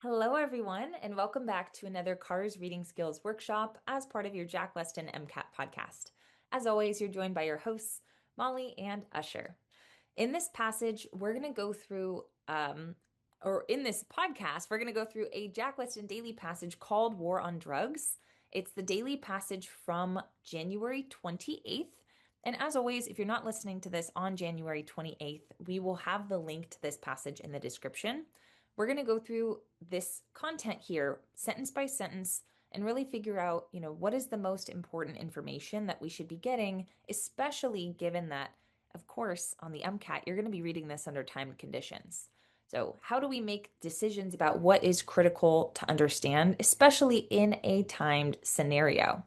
Hello, everyone, and welcome back to another Cars Reading Skills workshop as part of your Jack Westin MCAT podcast. As always, you're joined by your hosts, Molly and Usher. In this passage, we're going to go through, or in this podcast, we're going to go through a Jack Westin Daily Passage called War on Drugs. It's the daily passage from January 28th. And as always, if you're not listening to this on January 28th, we will have the link to this passage in the description. We're going to go through this content here sentence by sentence and really figure out, what is the most important information that we should be getting, especially given that, of course, on the MCAT, you're going to be reading this under timed conditions. So how do we make decisions about what is critical to understand, especially in a timed scenario?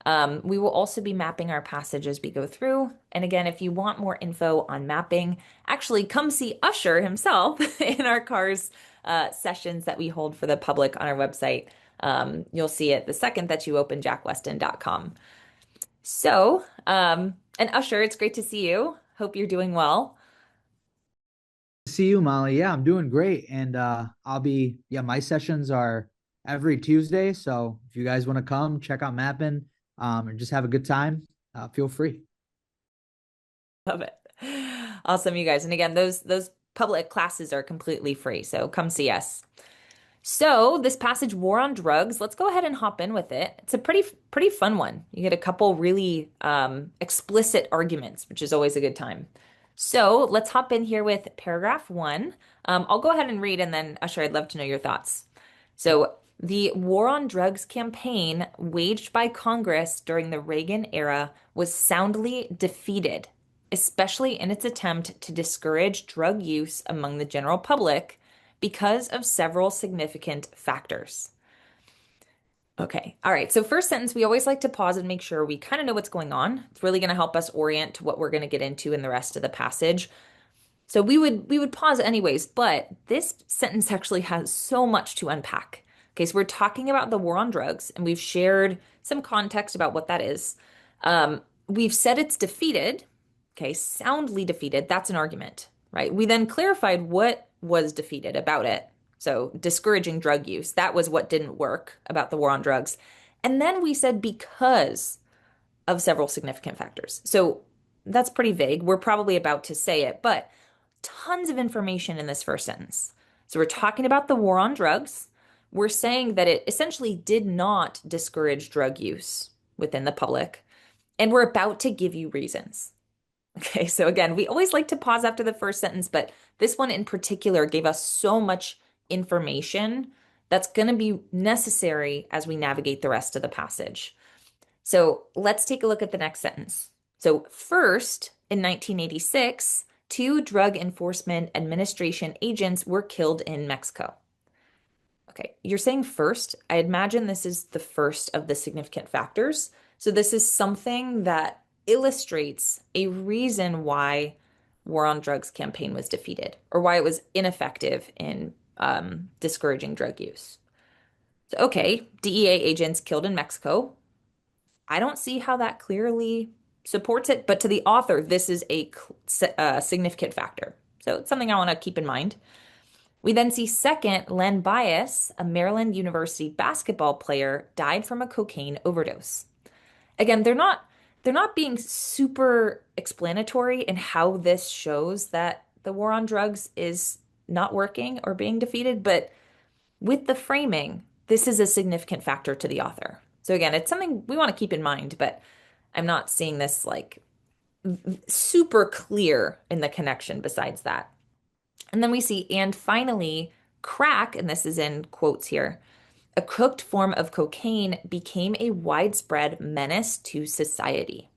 We will also be mapping our passage as we go through. And again, if you want more info on mapping, actually come see Usher himself in our Cars sessions that we hold for the public on our website. You'll see it the second that you open jackwestin.com. So, and Usher, it's great to see you. Hope you're doing well. See you, Molly. Yeah, I'm doing great. And my sessions are every Tuesday. So if you guys want to come check out mapping and just have a good time, feel free. Love it. Awesome, you guys. And again, those public classes are completely free. So come see us. So this passage, War on Drugs, let's go ahead and hop in with it. It's a pretty fun one. You get a couple really explicit arguments, which is always a good time. So let's hop in here with paragraph 1. I'll go ahead and read, and then Usher, I'd love to know your thoughts. So the War on Drugs campaign waged by Congress during the Reagan era was soundly defeated, especially in its attempt to discourage drug use among the general public because of several significant factors. Okay. All right. So first sentence, we always like to pause and make sure we kind of know what's going on. It's really going to help us orient to what we're going to get into in the rest of the passage. So we would pause anyways, but this sentence actually has so much to unpack. Okay, so we're talking about the war on drugs, and we've shared some context about what that is. We've said it's defeated, okay, soundly defeated. That's an argument, right? We then clarified what was defeated about it. So discouraging drug use, that was what didn't work about the war on drugs. And then we said because of several significant factors. So that's pretty vague. We're probably about to say it, but tons of information in this first sentence. So we're talking about the war on drugs. We're saying that it essentially did not discourage drug use within the public. And we're about to give you reasons. Okay, so again, we always like to pause after the first sentence, but this one in particular gave us so much information that's going to be necessary as we navigate the rest of the passage. So let's take a look at the next sentence. So first, in 1986, 2 Drug Enforcement Administration agents were killed in Mexico. Okay, you're saying first. I imagine this is the first of the significant factors. So this is something that illustrates a reason why War on Drugs campaign was defeated or why it was ineffective in discouraging drug use. So, okay, DEA agents killed in Mexico. I don't see how that clearly supports it, but to the author, this is a significant factor. So it's something I want to keep in mind. We then see second, Len Bias, a Maryland University basketball player, died from a cocaine overdose. Again, they're not being super explanatory in how this shows that the war on drugs is not working or being defeated, but with the framing, this is a significant factor to the author. So again, it's something we want to keep in mind, but I'm not seeing this like super clear in the connection besides that. And then we see, and finally, crack, and this is in quotes here, a cooked form of cocaine became a widespread menace to society.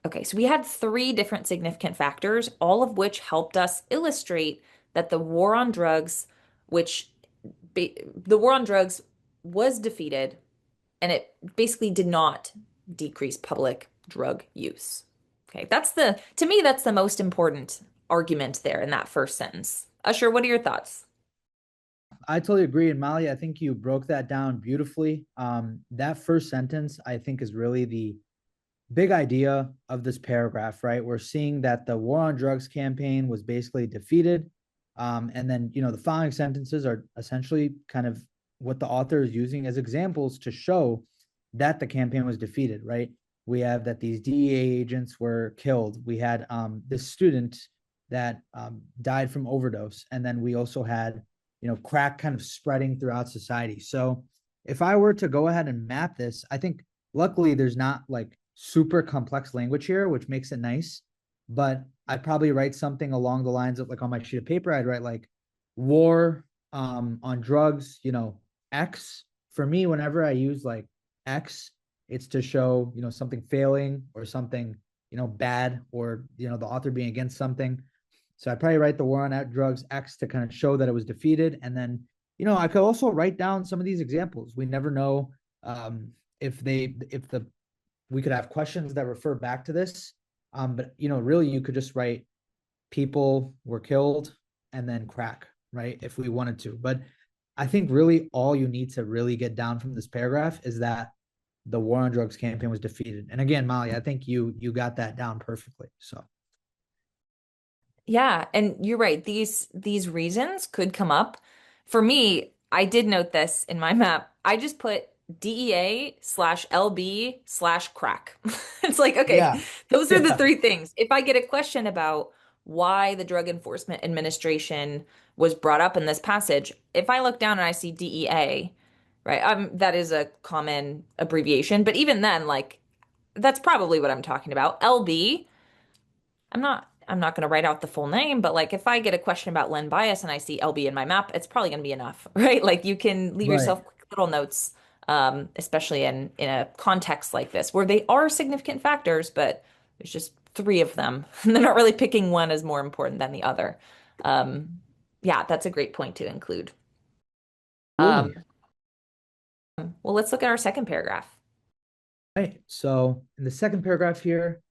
Okay, so we had 3 different significant factors, all of which helped us illustrate that the war on drugs, the war on drugs was defeated, and it basically did not decrease public drug use. Okay, to me, that's the most important argument there in that first sentence. Usher, what are your thoughts? I totally agree. And Molly, I think you broke that down beautifully. That first sentence, I think, is really the big idea of this paragraph, right? We're seeing that the war on drugs campaign was basically defeated. And then, the following sentences are essentially kind of what the author is using as examples to show that the campaign was defeated, right? We have that these DEA agents were killed. We had this student that died from overdose. And then we also had, crack kind of spreading throughout society. So if I were to go ahead and map this, I think luckily there's not like super complex language here, which makes it nice. But I'd probably write something along the lines of like on my sheet of paper, I'd write like war on drugs, X. For me, whenever I use like X, it's to show, something failing or something, bad, or, the author being against something. So I'd probably write the war on drugs X to kind of show that it was defeated. And then, I could also write down some of these examples. We never know if we could have questions that refer back to this. But really you could just write people were killed and then crack, right? If we wanted to. But I think really all you need to really get down from this paragraph is that the war on drugs campaign was defeated. And again, Molly, I think you got that down perfectly. So Yeah, and you're right. These reasons could come up. For me, I did note this in my map. I just put DEA/LB/crack. It's like, okay, yeah, those are the yeah, three things. If I get a question about why the Drug Enforcement Administration was brought up in this passage, if I look down and I see DEA, right, that is a common abbreviation, but even then, like, that's probably what I'm talking about. LB. I'm not going to write out the full name, but like if I get a question about Len bias and I see LB in my map, it's probably going to be enough, right? Like you can leave right. yourself quick little notes, especially in a context like this where they are significant factors, but there's just three of them. And they're not really picking one as more important than the other. Um, yeah, that's a great point to include. Um, Absolutely. well, let's look at our second paragraph. Right. So in the second paragraph here,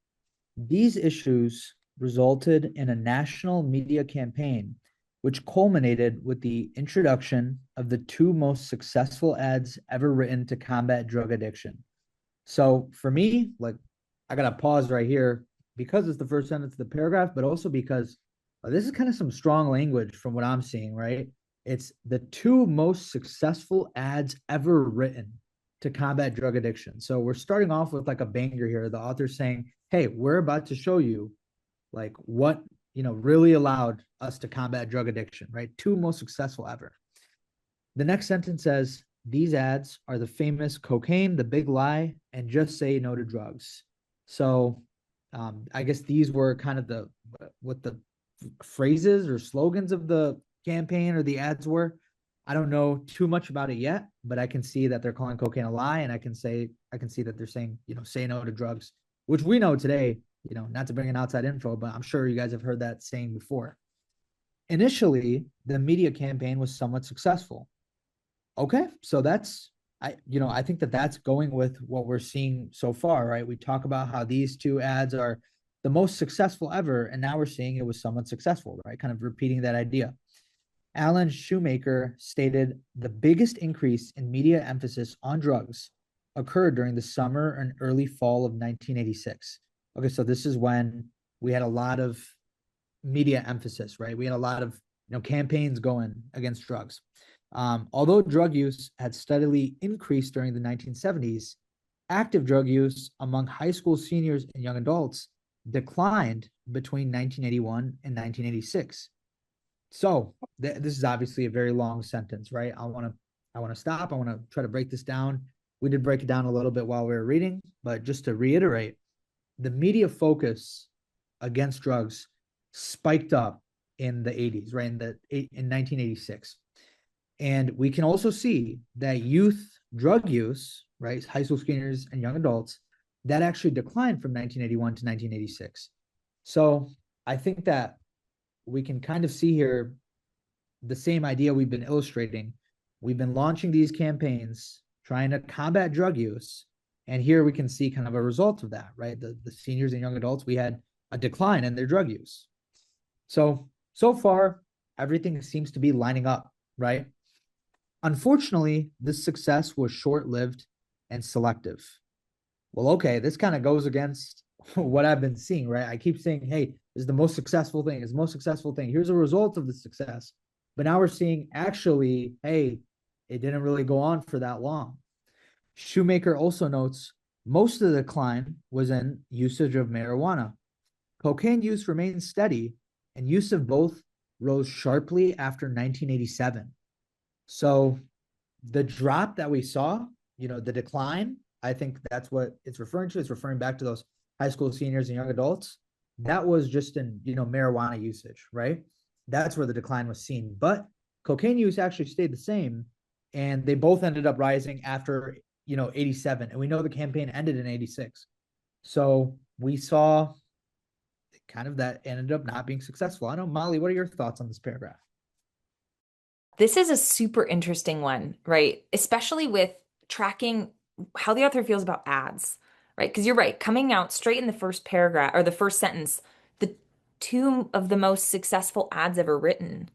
these issues resulted in a national media campaign, which culminated with the introduction of the two most successful ads ever written to combat drug addiction. So for me, like, I got to pause right here because it's the first sentence of the paragraph, but also because this is kind of some strong language from what I'm seeing, right? It's the two most successful ads ever written to combat drug addiction. So we're starting off with like a banger here. The author's saying, hey, we're about to show you like what, really allowed us to combat drug addiction, right? Two most successful ever. The next sentence says, these ads are the famous cocaine, the big lie, and just say no to drugs. So I guess these were kind of what the phrases or slogans of the campaign or the ads were. I don't know too much about it yet, but I can see that they're calling cocaine a lie, and I can see that they're saying, say no to drugs, which we know today, not to bring in outside info, but I'm sure you guys have heard that saying before. Initially, the media campaign was somewhat successful. Okay, so I think that that's going with what we're seeing so far, right? We talk about how these two ads are the most successful ever, and now we're seeing it was somewhat successful, right? Kind of repeating that idea. Alan Shoemaker stated the biggest increase in media emphasis on drugs occurred during the summer and early fall of 1986. Okay, so this is when we had a lot of media emphasis, right? We had a lot of campaigns going against drugs. Although drug use had steadily increased during the 1970s, active drug use among high school seniors and young adults declined between 1981 and 1986. So this is obviously a very long sentence, right? I want to stop. I want to try to break this down. We did break it down a little bit while we were reading, but just to reiterate, the media focus against drugs spiked up in the 80s, right? In 1986. And we can also see that youth drug use, right, high school seniors and young adults, that actually declined from 1981 to 1986. So I think that we can kind of see here the same idea we've been illustrating. We've been launching these campaigns trying to combat drug use. And here we can see kind of a result of that, right? The seniors and young adults, we had a decline in their drug use. So far, everything seems to be lining up, right? Unfortunately, this success was short lived and selective. Well, okay, this kind of goes against what I've been seeing, right? I keep saying, hey, is the most successful thing, is the most successful thing. Here's a result of the success. But now we're seeing actually, hey, it didn't really go on for that long. Shoemaker also notes most of the decline was in usage of marijuana. Cocaine use remained steady, and use of both rose sharply after 1987. So the drop that we saw, the decline, I think that's what it's referring to. It's referring back to those high school seniors and young adults. That was just in, marijuana usage, right? That's where the decline was seen. But cocaine use actually stayed the same. And they both ended up rising after, 87. And we know the campaign ended in 86. So we saw kind of that ended up not being successful. I don't know, Molly, what are your thoughts on this paragraph? This is a super interesting one, right? Especially with tracking how the author feels about ads, right? Because you're right, coming out straight in the first paragraph or the first sentence, the two of the most successful ads ever written,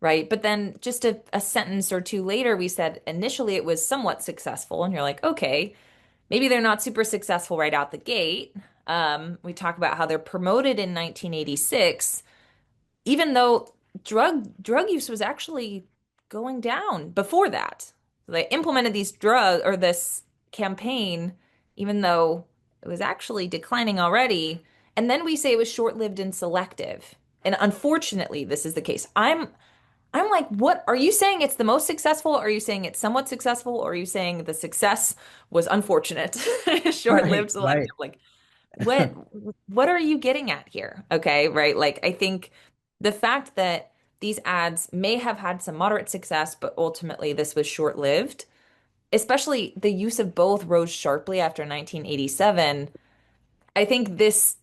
right? But then just a sentence or two later, we said initially it was somewhat successful. And you're like, okay, maybe they're not super successful right out the gate. We talk about how they're promoted in 1986 even though drug use was actually going down before that. They implemented these drug or this campaign, even though it was actually declining already. And then we say it was short-lived and selective. And unfortunately, this is the case. I'm like, what are you saying it's the most successful? Are you saying it's somewhat successful? Or are you saying the success was unfortunate, Right, short-lived, right. selective? Like, what what are you getting at here? Okay, right? Like I think the fact that these ads may have had some moderate success, but ultimately this was short-lived, especially the use of both rose sharply after 1987. I think this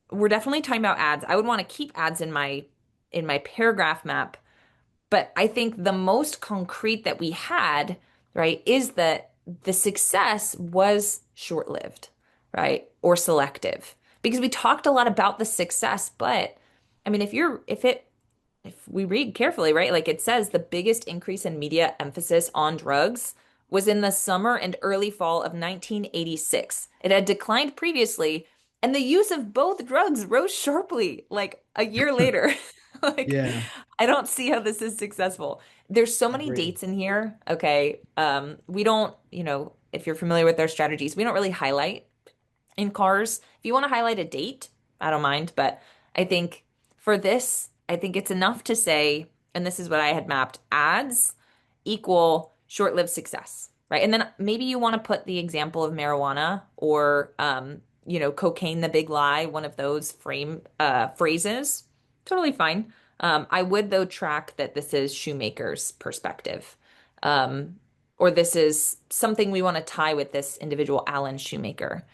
we're definitely talking about ads. I would want to keep ads in my paragraph map, but I think the most concrete that we had, right, is that the success was short-lived, right, or selective. Because we talked a lot about the success, but I mean, if we read carefully, right, like it says the biggest increase in media emphasis on drugs was in the summer and early fall of 1986. It had declined previously, and the use of both drugs rose sharply like a year later. Like, Yeah, I don't see how this is successful. There's so many agreed. dates in here. Okay. We don't, if you're familiar with their strategies, we don't really highlight in cars. If you want to highlight a date, I don't mind. But I think for this, I think it's enough to say, and this is what I had mapped, ads equal short-lived success, right? And then maybe you want to put the example of marijuana or, cocaine, the big lie, one of those phrases. Totally fine. I would though track that this is Shoemaker's perspective. Um, or this is something we want to tie with this individual Alan Shoemaker.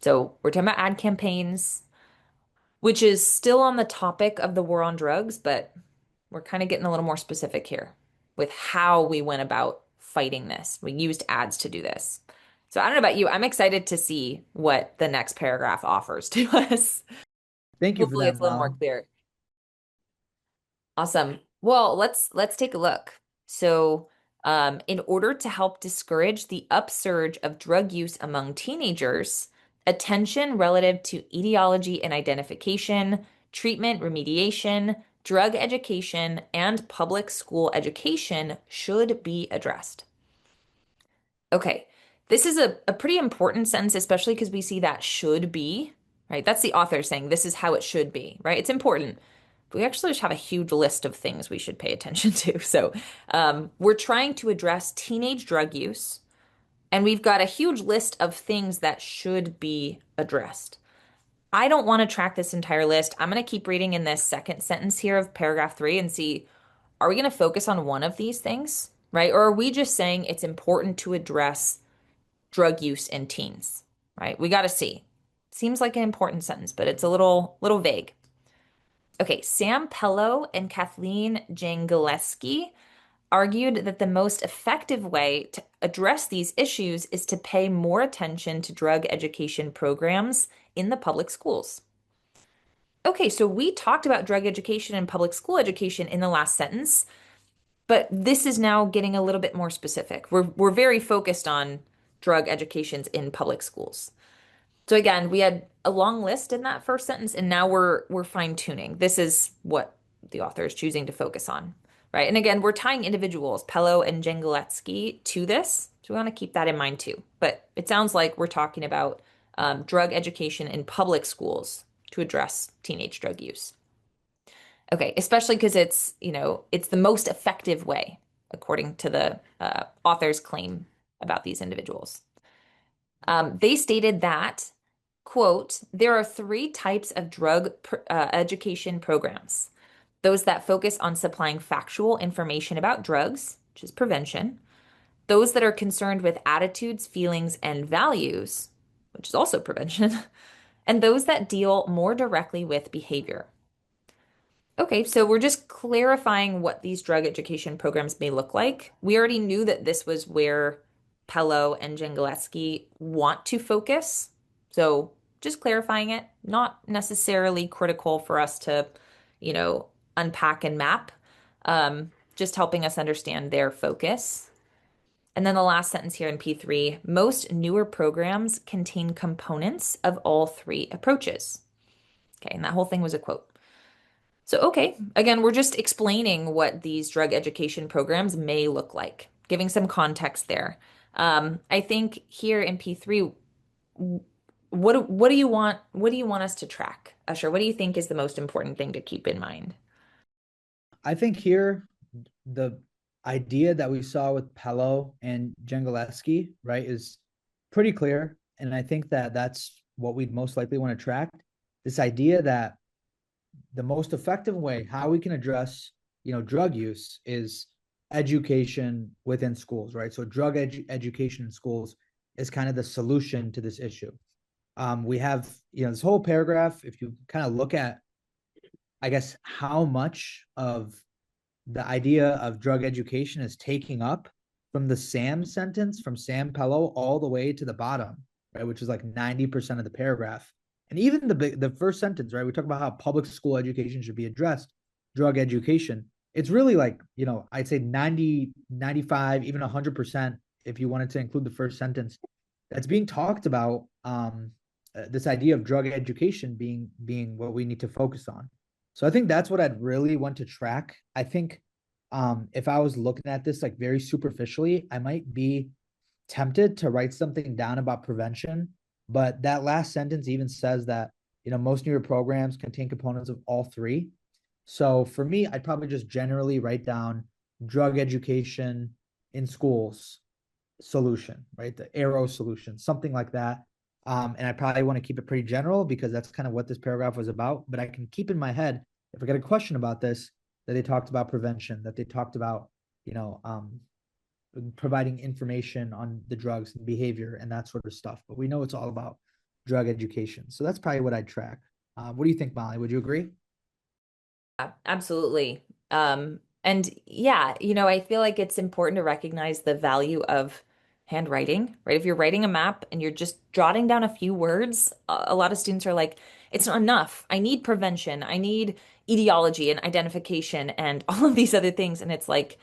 So we're talking about ad campaigns, which is still on the topic of the war on drugs, but we're kind of getting a little more specific here with how we went about fighting this. We used ads to do this. So I don't know about you. I'm excited to see what the next paragraph offers to us. Thank you for Hopefully that, it's a little more Molly. clear. Awesome. Well, let's take a look. So, in order to help discourage the upsurge of drug use among teenagers, attention relative to etiology and identification, treatment, remediation, drug education, and public school education should be addressed. Okay, this is a pretty important sentence, especially because we see that should be, right? That's the author saying this is how it should be, right? It's important. But we actually just have a huge list of things we should pay attention to. So we're trying to address teenage drug use, and we've got a huge list of things that should be addressed. I don't want to track this entire list. I'm going to keep reading in this second sentence here of paragraph 3 and see, are we going to focus on one of these things, right? Or are we just saying it's important to address drug use in teens, right? We got to see. Seems like an important sentence, but it's a little vague. Okay, Sam Pellow and Kathleen Jangaleski argued that the most effective way to address these issues is to pay more attention to drug education programs in the public schools. Okay, so we talked about drug education and public school education in the last sentence, but this is now getting a little bit more specific. We're very focused on drug educations in public schools. So again, we had a long list in that first sentence, and now we're fine-tuning. This is what the author is choosing to focus on, right? And again, we're tying individuals, Pellow and Jangaleski, to this. So we want to keep that in mind too. But it sounds like we're talking about drug education in public schools to address teenage drug use. Okay, especially because it's the most effective way, according to the author's claim about these individuals. They stated that, quote, there are three types of education programs: those that focus on supplying factual information about drugs, which is prevention, those that are concerned with attitudes, feelings, and values, which is also prevention, and those that deal more directly with behavior. Okay, so we're just clarifying what these drug education programs may look like. We already knew that this was where Pello and Jangaleski want to focus. So just clarifying it, not necessarily critical for us to, you know, unpack and map, just helping us understand their focus. And then the last sentence here in P3, most newer programs contain components of all three approaches. Okay, and that whole thing was a quote. So, okay, again, we're just explaining what these drug education programs may look like, giving some context there. I think here in P3, what do you want? What do you want us to track, Usher? What do you think is the most important thing to keep in mind? I think here the idea that we saw with Pello and Jangaleski, right, is pretty clear. And I think that that's what we'd most likely want to track. This idea that the most effective way how we can address, drug use is education within schools, right? So drug education in schools is kind of the solution to this issue. We have, this whole paragraph, if you kind of look at, I guess, how much of the idea of drug education is taking up from the Sam sentence, from Sam Pellow, all the way to the bottom, right, which is like 90% of the paragraph. And even the first sentence, right, we talk about how public school education should be addressed, drug education. It's really like, I'd say 90, 95, even 100%, if you wanted to include the first sentence, that's being talked about, this idea of drug education being what we need to focus on. So I think that's what I'd really want to track. I think if I was looking at this like very superficially, I might be tempted to write something down about prevention. But that last sentence even says that, most newer programs contain components of all three. So for me, I'd probably just generally write down drug education in schools solution, right? The arrow solution, something like that. And I probably want to keep it pretty general because that's kind of what this paragraph was about. But I can keep in my head, if I get a question about this, that they talked about prevention, that they talked about, you know, um, providing information on the drugs and behavior and that sort of stuff. But we know it's all about drug education. So that's probably what I'd track. What do you think, Molly? Would you agree? Absolutely. And yeah, I feel like it's important to recognize the value of handwriting, right? If you're writing a map and you're just jotting down a few words, a lot of students are like, it's not enough. I need prevention. I need etiology and identification and all of these other things. And it's like,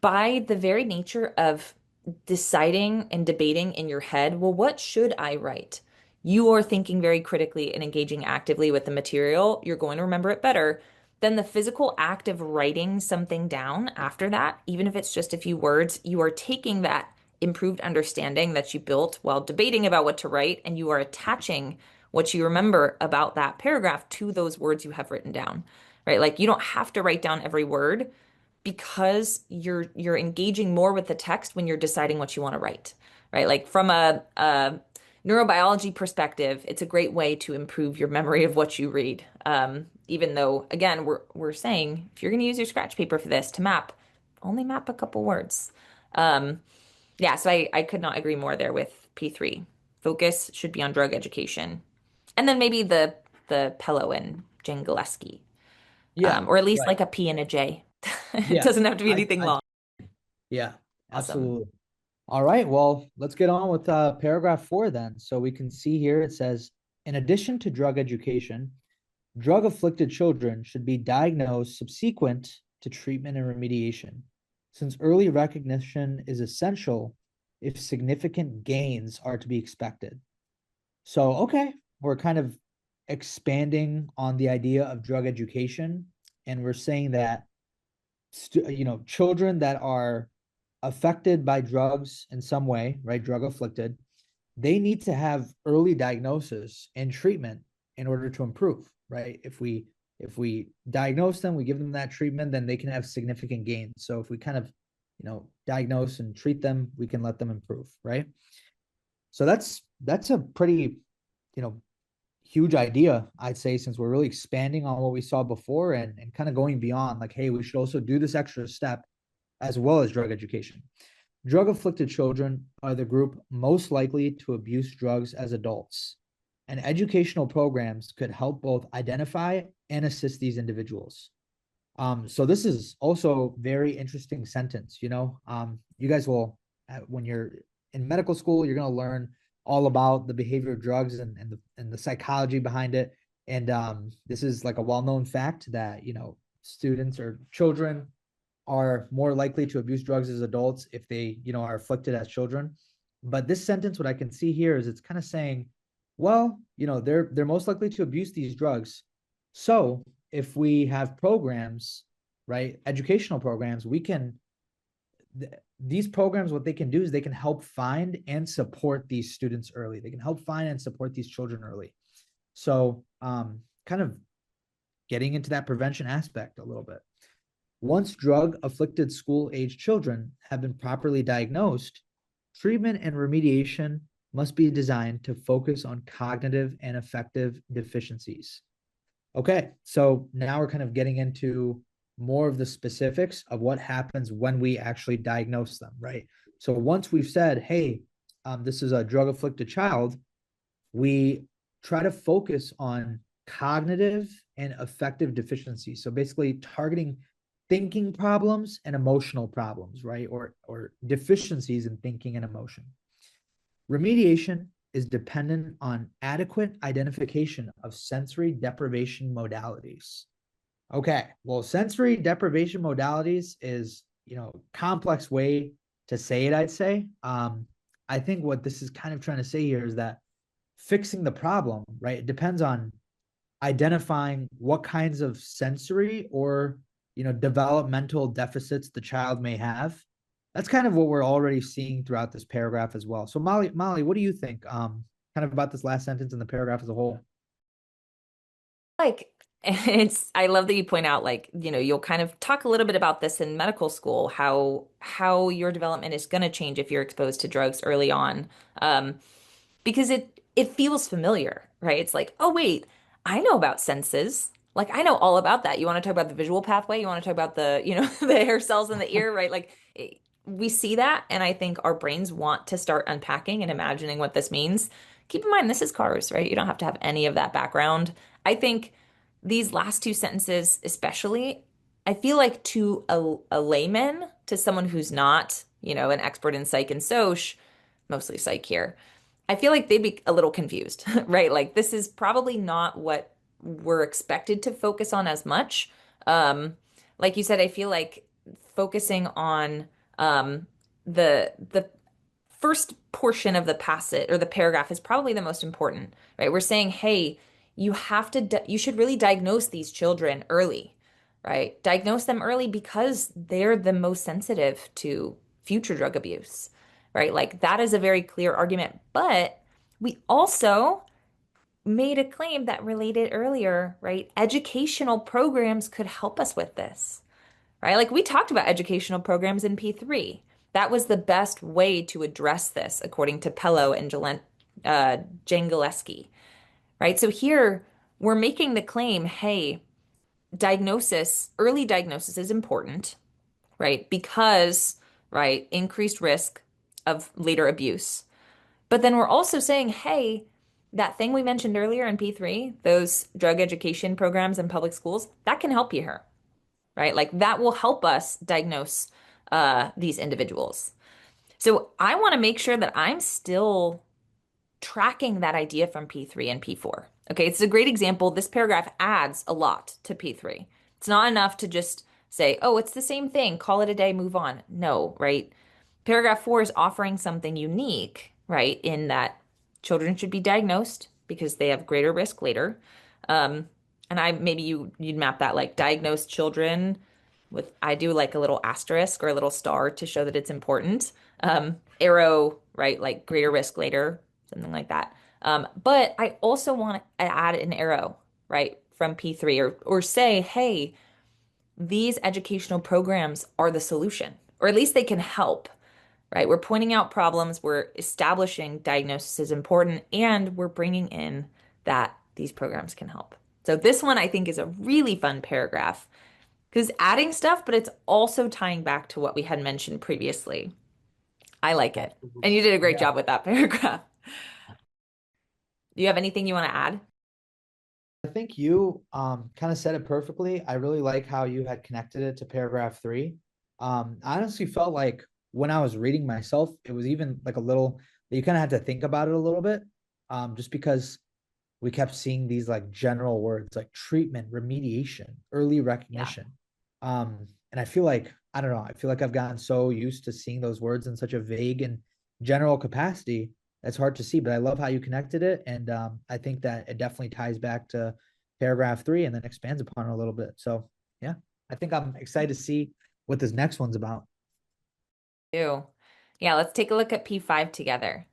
by the very nature of deciding and debating in your head, well, what should I write? You are thinking very critically and engaging actively with the material. You're going to remember it better than the physical act of writing something down after that. Even if it's just a few words, you are taking that improved understanding that you built while debating about what to write, and you are attaching what you remember about that paragraph to those words you have written down, right? Like you don't have to write down every word because you're engaging more with the text when you're deciding what you want to write, right? Like from a neurobiology perspective, it's a great way to improve your memory of what you read. Even though, again, we're saying if you're going to use your scratch paper for this to map, only map a couple words. Um, yeah, so I could not agree more there with P3. Focus should be on drug education, and then maybe the Pello and Jangaleski, Yeah, or at least right. like a P and a J. It Yeah. doesn't have to be anything I long. yeah, Awesome. absolutely. All right, well, let's get on with paragraph 4 then. So we can see here it says, in addition to drug education, drug afflicted children should be diagnosed subsequent to treatment and remediation, since early recognition is essential if significant gains are to be expected. So, okay, we're kind of expanding on the idea of drug education, and we're saying that children that are affected by drugs in some way, right, drug afflicted, they need to have early diagnosis and treatment in order to improve, right? If we diagnose them, we give them that treatment, then they can have significant gains. So if we kind of, diagnose and treat them, we can let them improve, right? So that's a pretty, you know, huge idea, I'd say, since we're really expanding on what we saw before and kind of going beyond, like, hey, we should also do this extra step as well as drug education. Drug afflicted children are the group most likely to abuse drugs as adults, and educational programs could help both identify and assist these individuals. So this is also very interesting sentence. You guys will, when you're in medical school, you're going to learn all about the behavior of drugs and the psychology behind it. And this is like a well-known fact that students or children are more likely to abuse drugs as adults if they are afflicted as children. But this sentence, what I can see here is it's kind of saying, well, they're most likely to abuse these drugs. So if we have programs, right, educational programs, we can these programs, what they can do is they can help find and support these students early. They can help find and support these children early. So kind of getting into that prevention aspect a little bit. Once drug afflicted school age children have been properly diagnosed, treatment and remediation must be designed to focus on cognitive and affective deficiencies. Okay, so now we're kind of getting into more of the specifics of what happens when we actually diagnose them, right? So once we've said, hey, this is a drug afflicted child, we try to focus on cognitive and affective deficiencies. So basically targeting thinking problems and emotional problems, right? Or deficiencies in thinking and emotion. Remediation is dependent on adequate identification of sensory deprivation modalities. Okay, well, sensory deprivation modalities is, complex way to say it, I'd say. I think what this is kind of trying to say here is that fixing the problem, right? It depends on identifying what kinds of sensory or developmental deficits the child may have. That's kind of what we're already seeing throughout this paragraph as well. So Molly, what do you think kind of about this last sentence in the paragraph as a whole? Like I love that you point out like, you'll kind of talk a little bit about this in medical school, how your development is going to change if you're exposed to drugs early on. Because it feels familiar, right? It's like, oh wait, I know about senses. Like I know all about that. You want to talk about the visual pathway? You want to talk about the, the hair cells in the ear, right? Like we see that, and I think our brains want to start unpacking and imagining what this means. Keep in mind, this is cars, right? You don't have to have any of that background. I think these last two sentences, especially, I feel like to a layman, to someone who's not, an expert in psych and soc, mostly psych here, I feel like they'd be a little confused, right? Like this is probably not what we're expected to focus on as much. Like you said, I feel like focusing on the first portion of the passage or the paragraph is probably the most important, right? We're saying, hey, you should really diagnose these children early, right? Diagnose them early because they're the most sensitive to future drug abuse, right? Like that is a very clear argument. But we also made a claim that related earlier, right? Educational programs could help us with this, right? Like we talked about educational programs in P3. That was the best way to address this, according to Pellow and Jangaleski, right? So here we're making the claim, hey, early diagnosis is important, right? Because, right, increased risk of later abuse. But then we're also saying, hey, that thing we mentioned earlier in P3, those drug education programs in public schools, that can help you here, right? Like that will help us diagnose these individuals. So I want to make sure that I'm still tracking that idea from P3 and P4. Okay, it's a great example. This paragraph adds a lot to P3. It's not enough to just say, oh, it's the same thing, call it a day, move on. No, right? Paragraph 4 is offering something unique, right, in that children should be diagnosed because they have greater risk later. Um, and I maybe you'd map that like diagnosed children with I do like a little asterisk or a little star to show that it's important. Arrow, right? Like greater risk later, something like that. But I also want to add an arrow, right, from P3 or say, hey, these educational programs are the solution, or at least they can help, right? We're pointing out problems, we're establishing diagnosis is important, and we're bringing in that these programs can help. So this one I think is a really fun paragraph because adding stuff, but it's also tying back to what we had mentioned previously. I like it. And Absolutely. you did a great Yeah. job with that paragraph. Do you have anything you want to add? I think you kind of said it perfectly. I really like how you had connected it to paragraph three. I honestly felt like when I was reading myself, it was even like a little you kind of had to think about it a little bit. Just because we kept seeing these like general words like treatment, remediation, early Yeah. recognition. And I feel like, I don't know, I feel like I've gotten so used to seeing those words in such a vague and general capacity that's hard to see. But I love how you connected it. And I think that it definitely ties back to paragraph three and then expands upon it a little bit. So yeah, I think I'm excited to see what this next one's about. Ew. Yeah, let's take a look at P5 together.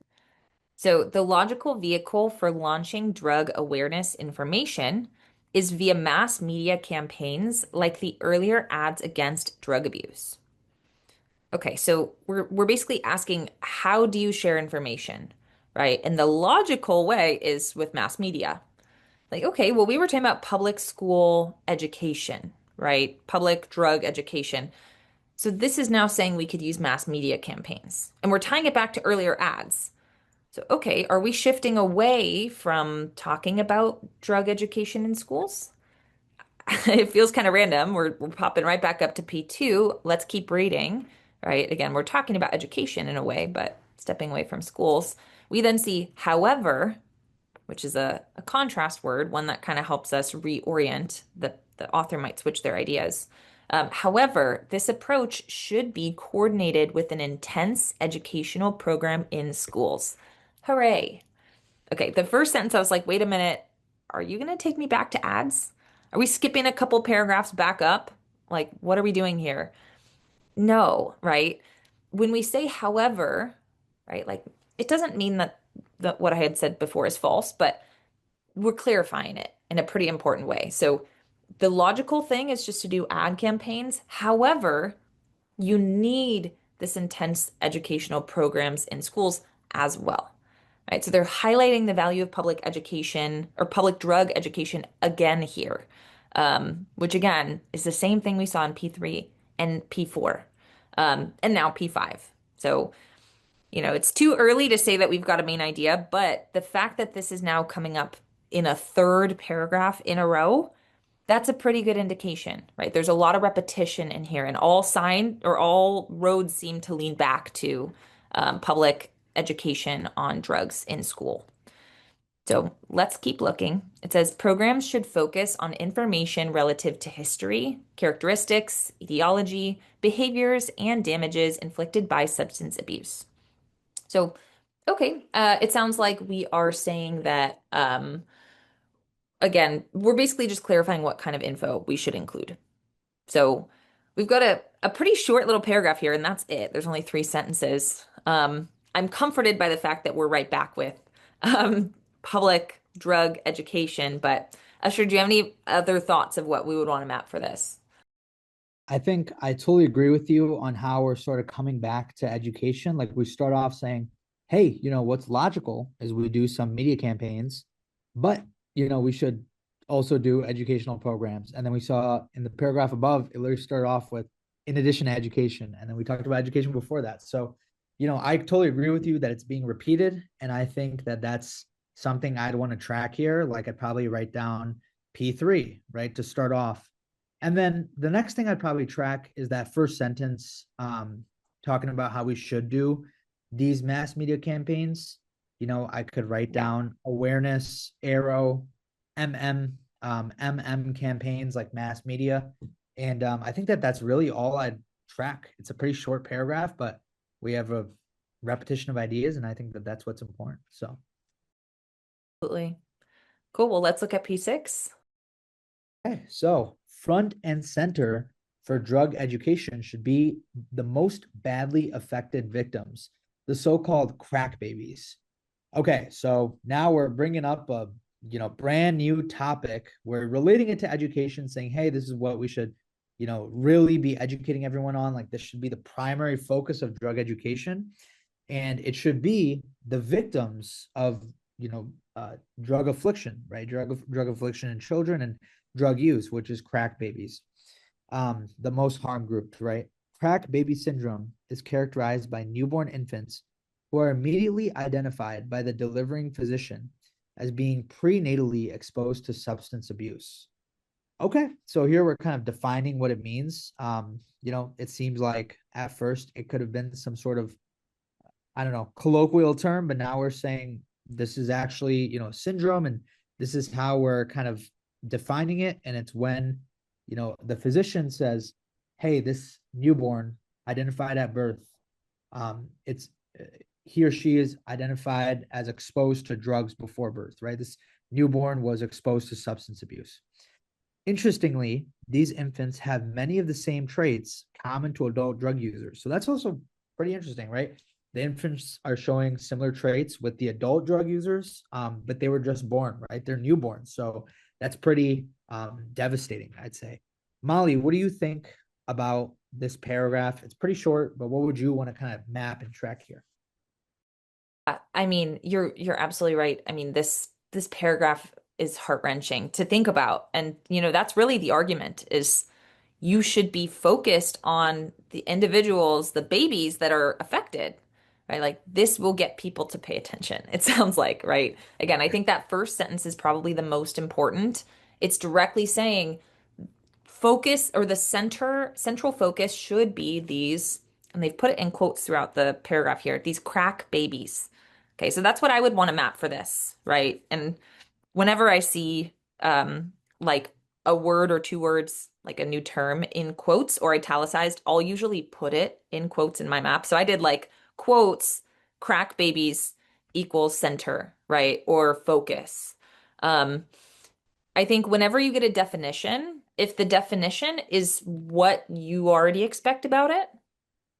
So, the logical vehicle for launching drug awareness information is via mass media campaigns like the earlier ads against drug abuse. Okay, so we're basically asking how do you share information, right? And the logical way is with mass media. Like, okay, well, we were talking about public school education, right? Public drug education. So this is now saying we could use mass media campaigns. And we're tying it back to earlier ads. So, okay, are we shifting away from talking about drug education in schools? It feels kind of random. We're popping right back up to P2. Let's keep reading, right? Again, we're talking about education in a way, but stepping away from schools. We then see, however, which is a contrast word, one that kind of helps us reorient. The author might switch their ideas. However, this approach should be coordinated with an intense educational program in schools. Hooray. Okay, the first sentence, I was like, wait a minute, are you going to take me back to ads? Are we skipping a couple paragraphs back up? Like, what are we doing here? No, right? When we say however, right, like it doesn't mean that what I had said before is false, but we're clarifying it in a pretty important way. So the logical thing is just to do ad campaigns. However, you need this intense educational programs in schools as well. Right? So they're highlighting the value of public education or public drug education again here, which again is the same thing we saw in P3 and P4, and now P5. So it's too early to say that we've got a main idea, but the fact that this is now coming up in a third paragraph in a row, that's a pretty good indication, right? There's a lot of repetition in here, and all roads seem to lean back to public education on drugs in school. So let's keep looking. It says programs should focus on information relative to history, characteristics, etiology, behaviors, and damages inflicted by substance abuse. So, okay, it sounds like we are saying that, again, we're basically just clarifying what kind of info we should include. So, we've got a pretty short little paragraph here, and that's it. There's only three sentences. I'm comforted by the fact that we're right back with public drug education, but Usher, do you have any other thoughts of what we would want to map for this? I think I totally agree with you on how we're sort of coming back to education. Like we start off saying, hey, what's logical is we do some media campaigns, but we should also do educational programs. And then we saw in the paragraph above, it literally started off with in addition to education. And then we talked about education before that. So, I totally agree with you that it's being repeated. And I think that that's something I'd want to track here. Like I'd probably write down P3, right, to start off, and then the next thing I'd probably track is that first sentence, talking about how we should do these mass media campaigns. I could write Yeah. down awareness, arrow, campaigns like mass media. And I think that that's really all I'd track. It's a pretty short paragraph, but we have a repetition of ideas. And I think that that's what's important. So, Absolutely. Cool. Well, let's look at P6. Okay, so front and center for drug education should be the most badly affected victims, the so-called crack babies. Okay, so now we're bringing up a brand new topic. We're relating it to education, saying, "Hey, this is what we should, really be educating everyone on. Like this should be the primary focus of drug education, and it should be the victims of drug affliction, right? Drug affliction in children and drug use, which is crack babies, the most harmed groups, right? Crack baby syndrome is characterized by newborn infants who are immediately identified by the delivering physician as being prenatally exposed to substance abuse. Okay, so here we're kind of defining what it means. It seems like at first it could have been some sort of, I don't know, colloquial term, but now we're saying this is actually, a syndrome, and this is how we're kind of defining it. And it's when, the physician says, hey, this newborn identified at birth, it's he or she is identified as exposed to drugs before birth, right? This newborn was exposed to substance abuse. Interestingly, these infants have many of the same traits common to adult drug users. So that's also pretty interesting, right? The infants are showing similar traits with the adult drug users, but they were just born, right? They're newborns. So that's pretty devastating, I'd say. Molly, what do you think about this paragraph? It's pretty short, but what would you want to kind of map and track here? I mean, you're absolutely right. I mean, this paragraph is heart-wrenching to think about. And, that's really the argument is you should be focused on the individuals, the babies that are affected, right? Like this will get people to pay attention. It sounds like, right? Again, I think that first sentence is probably the most important. It's directly saying focus or the central focus should be these, and they've put it in quotes throughout the paragraph here, these crack babies. Okay, so that's what I would want to map for this, right? And whenever I see like a word or two words, like a new term in quotes or italicized, I'll usually put it in quotes in my map. So I did like quotes, crack babies equals center, right? Or focus. Um, I think whenever you get a definition, if the definition is what you already expect about it,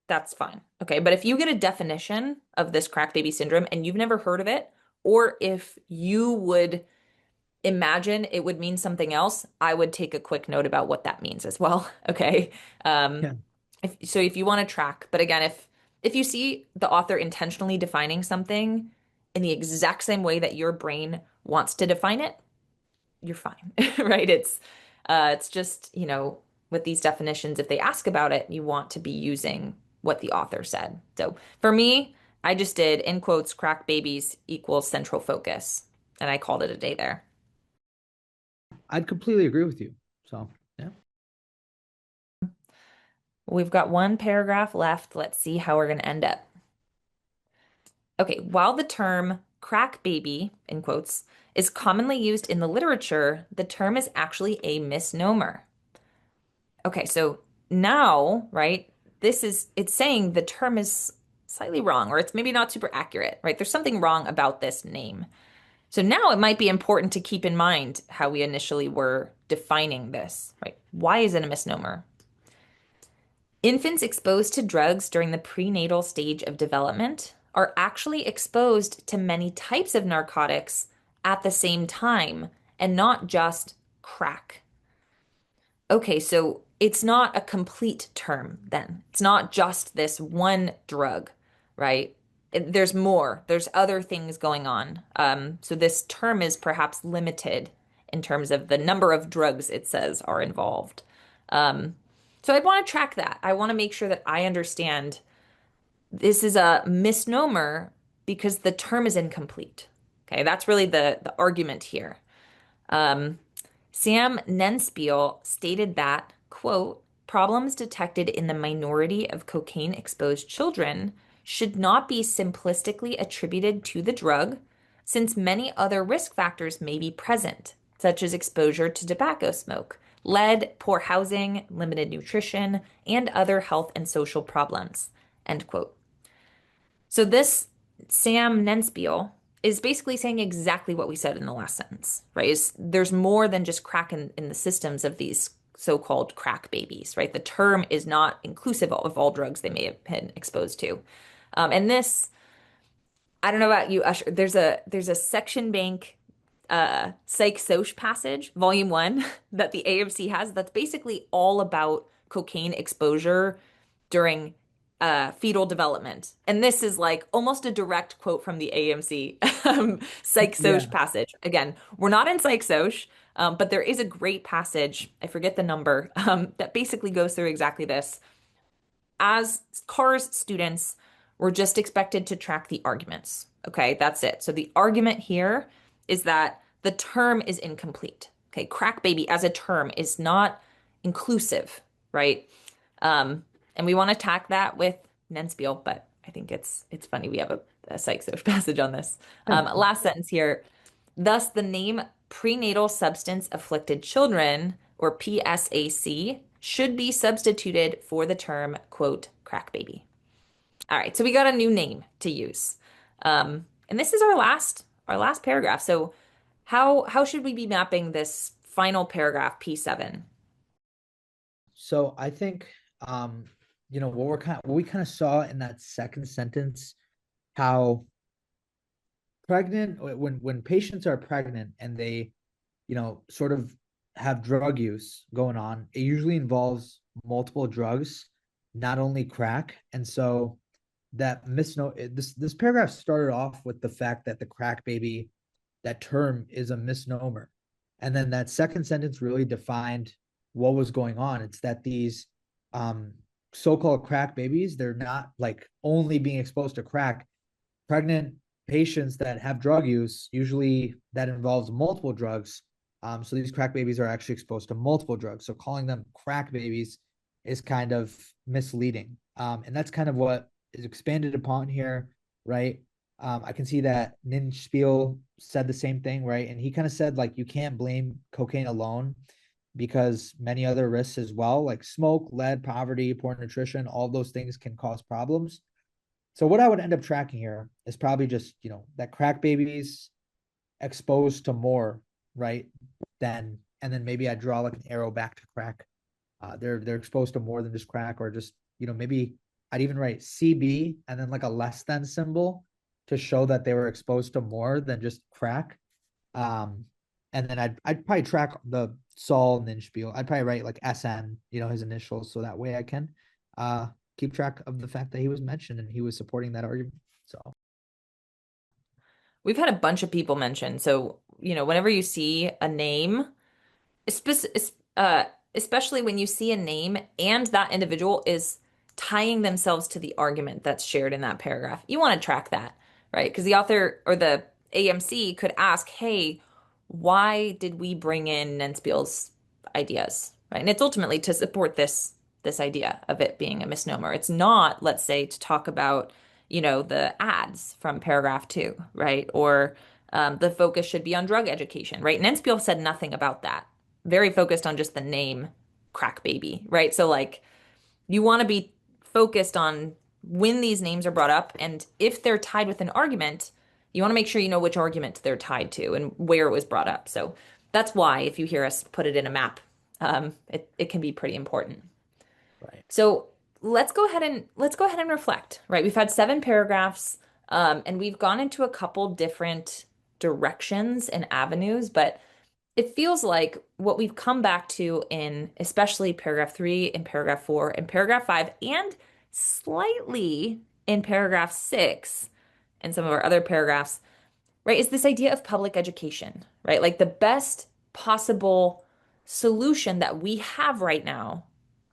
that's fine. Okay. But if you get a definition of this crack baby syndrome and you've never heard of it, or if you would imagine it would mean something else, I would take a quick note about what that means as well. Okay. Um, Yeah. if you want to track, but again, if you see the author intentionally defining something in the exact same way that your brain wants to define it, you're fine, right? It's just, with these definitions, if they ask about it, you want to be using what the author said. So for me, I just did in quotes, crack babies equals central focus, and I called it a day there. I'd completely agree with you. So, yeah. We've got one paragraph left. Let's see how we're going to end up. Okay, while the term crack baby, in quotes, is commonly used in the literature, the term is actually a misnomer. Okay, so now, right, it's saying the term is slightly wrong, or it's maybe not super accurate, right? There's something wrong about this name. So now it might be important to keep in mind how we initially were defining this, right? Why is it a misnomer? Infants exposed to drugs during the prenatal stage of development are actually exposed to many types of narcotics at the same time and not just crack. Okay, so it's not a complete term then. It's not just this one drug, right? There's more. There's other things going on. So this term is perhaps limited in terms of the number of drugs it says are involved. Um, so I'd want to track that. I want to make sure that I understand this is a misnomer because the term is incomplete. Okay, that's really the argument here. Um, Sam Nenspiel stated that, quote, problems detected in the minority of cocaine exposed children should not be simplistically attributed to the drug, since many other risk factors may be present, such as exposure to tobacco smoke, lead, poor housing, limited nutrition, and other health and social problems, end quote. So this Sam Nenspiel is basically saying exactly what we said in the last sentence, right? There's more than just crack in the systems of these so-called crack babies, right? The term is not inclusive of all drugs they may have been exposed to. And this, I don't know about you, Usher. There's a section bank Psych Soc passage, volume one, that the AMC has that's basically all about cocaine exposure during fetal development. And this is like almost a direct quote from the AMC Psych Soc Yeah. passage. Again, we're not in Psych Soc, but there is a great passage, I forget the number, that basically goes through exactly this. As CARS students, we're just expected to track the arguments. Okay, that's it. So the argument here is that the term is incomplete. Okay, crack baby as a term is not inclusive, right? And we want to tack that with Nenspiel, but I think it's funny we have a psych social passage on this. Last sentence here. Thus, the name prenatal substance afflicted children, or PSAC, should be substituted for the term, quote, crack baby. All right, so we got a new name to use. And this is our last paragraph. So how should we be mapping this final paragraph, P7? So I think um, what we kind of saw in that second sentence, how pregnant when patients are pregnant and they, sort of have drug use going on, it usually involves multiple drugs, not only crack. And so that misnomer this paragraph started off with the fact that the crack baby, that term is a misnomer. And then that second sentence really defined what was going on. It's that these um, so-called crack babies, they're not like only being exposed to crack. Pregnant patients that have drug use, usually that involves multiple drugs. So these crack babies are actually exposed to multiple drugs. So calling them crack babies is kind of misleading. And that's kind of what is expanded upon here, right? I can see that Nenspiel said the same thing, right? And he kind of said, like, you can't blame cocaine alone because many other risks as well, like smoke, lead, poverty, poor nutrition, all those things can cause problems. So what I would end up tracking here is probably just, that crack babies exposed to more, right? And then maybe I draw like an arrow back to crack. They're exposed to more than just crack, or just, maybe I'd even write CB and then like a less than symbol to show that they were exposed to more than just crack. Um, and then I'd probably track the Saul Ninspiel. I'd probably write like SN, his initials, so that way I can keep track of the fact that he was mentioned and he was supporting that argument. So We've had a bunch of people mention. So, whenever you see a name, especially when you see a name and that individual is tying themselves to the argument that's shared in that paragraph. You want to track that, right? Because the author or the AMC could ask, hey, why did we bring in Nenspiel's ideas, right? And it's ultimately to support this idea of it being a misnomer. It's not, let's say, to talk about, the ads from paragraph two, right? Or the focus should be on drug education, right? Nenspiel said nothing about that, very focused on just the name crack baby, right? So like you want to be focused on when these names are brought up and if they're tied with an argument, you want to make sure you know which argument they're tied to and where it was brought up. So that's why if you hear us put it in a map, it can be pretty important. right. So let's go ahead and reflect, right? We've had 7 paragraphs, and we've gone into a couple different directions and avenues, but it feels like what we've come back to in especially paragraph three and paragraph four and paragraph five, and slightly in paragraph six and some of our other paragraphs, right, is this idea of public education, right? Like the best possible solution that we have right now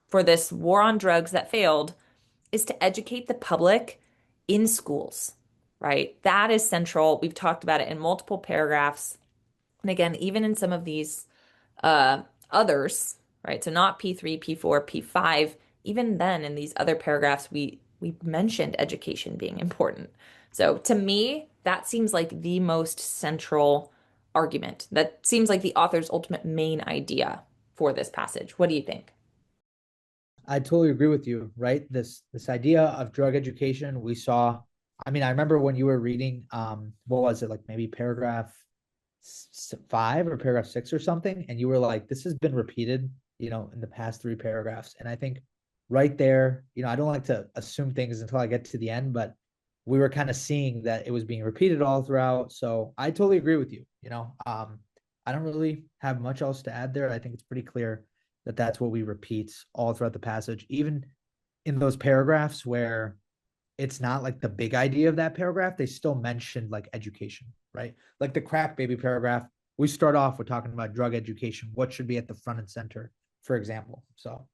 for this war on drugs that failed is to educate the public in schools, right? That is central. We've talked about it in multiple paragraphs. And again, even in some of these uh, others, right? So not P3, P4, P5. Even then, in these other paragraphs, we mentioned education being important. So to me, that seems like the most central argument. That seems like the author's ultimate main idea for this passage. What do you think? I totally agree with you, right? This idea of drug education, we saw I mean, I remember when you were reading, what was it, like maybe paragraph five or paragraph six or something, and you were like, this has been repeated, in the past three paragraphs. And I think right there, I don't like to assume things until I get to the end, but we were kind of seeing that it was being repeated all throughout. So I totally agree with you. I don't really have much else to add there. I think it's pretty clear that that's what we repeat all throughout the passage, even in those paragraphs where it's not like the big idea of that paragraph, they still mentioned like education, right? Like the crack baby paragraph, we start off with talking about drug education, what should be at the front and center, for example. So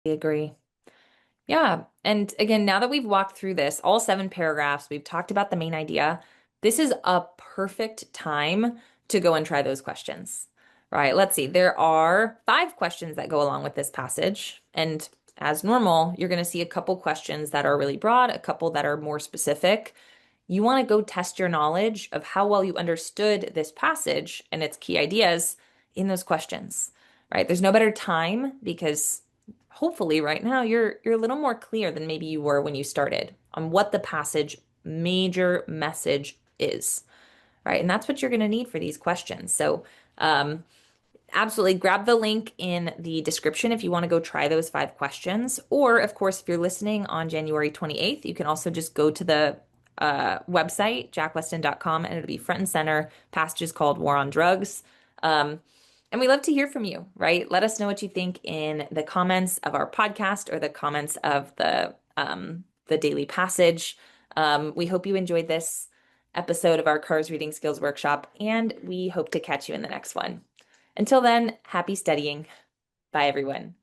I agree. Yeah. And again, now that we've walked through this, all 7 paragraphs, we've talked about the main idea. This is a perfect time to go and try those questions. Right. Let's see. There are 5 questions that go along with this passage. And as normal, you're going to see a couple questions that are really broad, a couple that are more specific. You want to go test your knowledge of how well you understood this passage and its key ideas in those questions, right? There's no better time because hopefully right now you're a little more clear than maybe you were when you started on what the passage major message is, right? And that's what you're going to need for these questions. So, absolutely grab the link in the description if you want to go try those 5 questions. Or, of course, if you're listening on January 28th, you can also just go to the website, jackwestin.com, and it'll be front and center. Passage is called War on Drugs. And we love to hear from you, right? Let us know what you think in the comments of our podcast or the comments of the daily passage. We hope you enjoyed this episode of our Cars Reading Skills Workshop, and we hope to catch you in the next one. Until then, happy studying. Bye, everyone.